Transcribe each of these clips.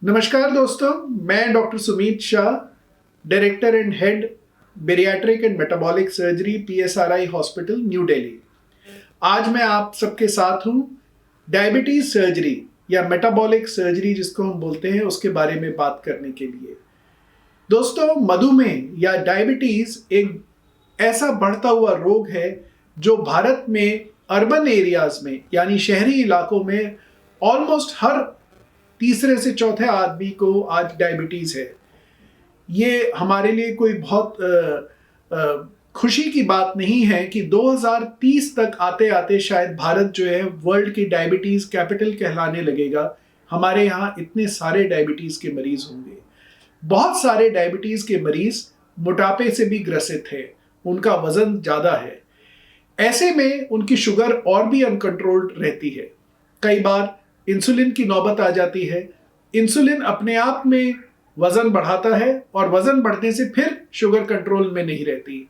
नमस्कार दोस्तों, मैं doctor Sumeet Shah, director and head bariatric and metabolic surgery PSRI hospital New Delhi. आज मैं आप सबके साथ हूं डायबिटीज सर्जरी या मेटाबॉलिक सर्जरी जिसको हम बोलते हैं उसके बारे में बात करने के लिए। दोस्तों, मधुमेह या डायबिटीज एक ऐसा बढ़ता हुआ रोग है जो भारत में अर्बन एरियाज में यानी शहरी इलाकों में ऑलमोस्ट हर तीसरे से चौथे आदमी को आज डायबिटीज है। ये हमारे लिए कोई बहुत खुशी की बात नहीं है कि 2030 तक आते आते शायद भारत जो है वर्ल्ड की डायबिटीज कैपिटल कहलाने लगेगा। हमारे यहाँ इतने सारे डायबिटीज के मरीज होंगे। बहुत सारे डायबिटीज के मरीज मोटापे से भी ग्रसित है, उनका वजन ज्यादा है। ऐसे में उनकी शुगर और भी अनकंट्रोल्ड रहती है। कई बार इंसुलिन की नौबत आ जाती है। इंसुलिन अपने आप में वजन बढ़ाता है और वजन बढ़ने से फिर शुगर कंट्रोल में नहीं रहती।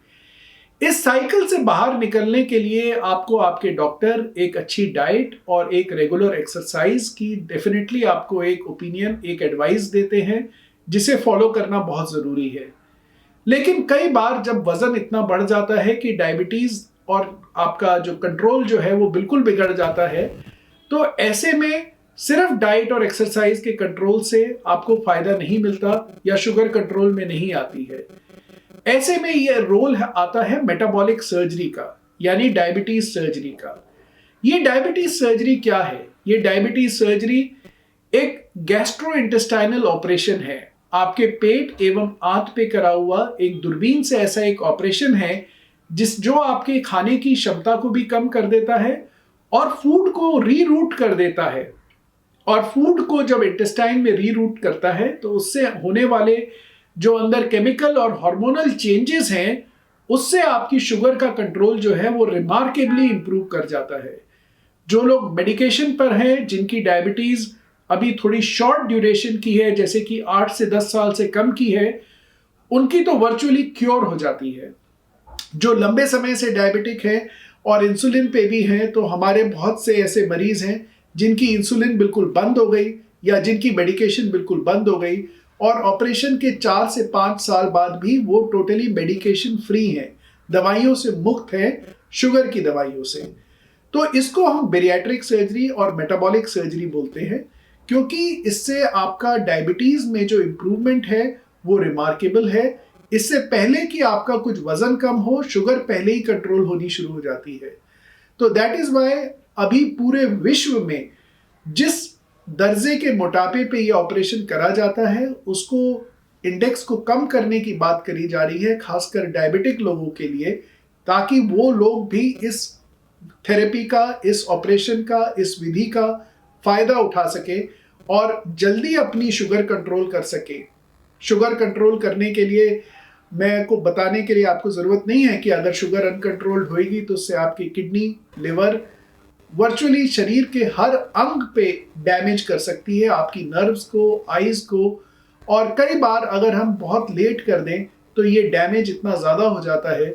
इस साइकिल से बाहर निकलने के लिए आपको आपके डॉक्टर एक अच्छी डाइट और एक रेगुलर एक्सरसाइज की डेफिनेटली आपको एक ओपिनियन, एक एडवाइस देते हैं जिसे फॉलो करना बहुत जरूरी है। लेकिन कई बार जब वजन इतना बढ़ जाता है कि डायबिटीज और आपका जो कंट्रोल जो है वो बिल्कुल बिगड़ जाता है, तो ऐसे में सिर्फ डाइट और एक्सरसाइज के कंट्रोल से आपको फायदा नहीं मिलता या शुगर कंट्रोल में नहीं आती है। ऐसे में यह रोल आता है मेटाबॉलिक सर्जरी का, यानी डायबिटीज सर्जरी का। ये डायबिटीज सर्जरी क्या है? ये डायबिटीज सर्जरी एक गैस्ट्रोइंटेस्टाइनल ऑपरेशन है। आपके पेट एवं आंत पे करा हुआ एक दूरबीन से ऐसा एक ऑपरेशन है जो आपके खाने की क्षमता को भी कम कर देता है और फूड को रीरूट कर देता है। और फूड को जब इंटेस्टाइन में रीरूट करता है तो उससे होने वाले जो अंदर केमिकल और हार्मोनल चेंजेस हैं, उससे आपकी शुगर का कंट्रोल जो है वो रिमार्केबली इंप्रूव कर जाता है। जो लोग मेडिकेशन पर हैं, जिनकी डायबिटीज अभी थोड़ी शॉर्ट ड्यूरेशन की है, जैसे कि 8 से 10 साल से कम की है, उनकी तो वर्चुअली क्योर हो जाती है। जो लंबे समय से डायबिटिक है और इंसुलिन पे भी हैं, तो हमारे बहुत से ऐसे मरीज हैं जिनकी इंसुलिन बिल्कुल बंद हो गई या जिनकी मेडिकेशन बिल्कुल बंद हो गई और ऑपरेशन के 4 से 5 साल बाद भी वो टोटली मेडिकेशन फ्री हैं, दवाइयों से मुक्त हैं, शुगर की दवाइयों से। तो इसको हम बेरियाट्रिक सर्जरी और मेटाबॉलिक सर्जरी बोलते हैं, क्योंकि इससे आपका डायबिटीज में जो इम्प्रूवमेंट है वो रिमार्केबल है। इससे पहले कि आपका कुछ वजन कम हो, शुगर पहले ही कंट्रोल होनी शुरू हो जाती है। तो दैट इज वाई अभी पूरे विश्व में जिस दर्जे के मोटापे पे ये ऑपरेशन करा जाता है, उसको इंडेक्स को कम करने की बात करी जा रही है, खासकर डायबिटिक लोगों के लिए, ताकि वो लोग भी इस थेरेपी का, इस ऑपरेशन का, इस विधि का फायदा उठा सके और जल्दी अपनी शुगर कंट्रोल कर सके। शुगर कंट्रोल करने के लिए मैं को बताने के लिए आपको जरूरत नहीं है कि अगर शुगर अनकंट्रोल्ड होगी तो उससे आपकी किडनी, लिवर, वर्चुअली शरीर के हर अंग पे डैमेज कर सकती है, आपकी नर्व्स को, आईज को। और कई बार अगर हम बहुत लेट कर दें तो ये डैमेज इतना ज़्यादा हो जाता है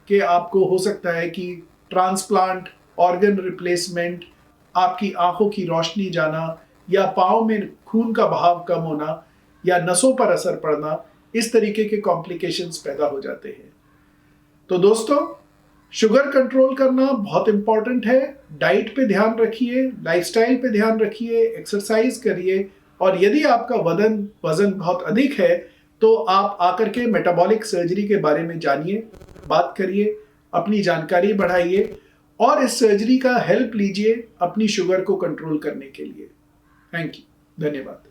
कि आपको हो सकता है कि ट्रांसप्लांट, ऑर्गन रिप्लेसमेंट, आपकी आंखों की रोशनी जाना या पाँव में खून का बहाव कम होना या नसों पर असर पड़ना, इस तरीके के कॉम्प्लिकेशंस पैदा हो जाते हैं। तो दोस्तों, शुगर कंट्रोल करना बहुत इंपॉर्टेंट है। डाइट पे ध्यान रखिए, लाइफस्टाइल पे ध्यान रखिए, एक्सरसाइज करिए और यदि आपका वजन बहुत अधिक है तो आप आकर के मेटाबॉलिक सर्जरी के बारे में जानिए, बात करिए, अपनी जानकारी बढ़ाइए और इस सर्जरी का हेल्प लीजिए अपनी शुगर को कंट्रोल करने के लिए। थैंक यू, धन्यवाद।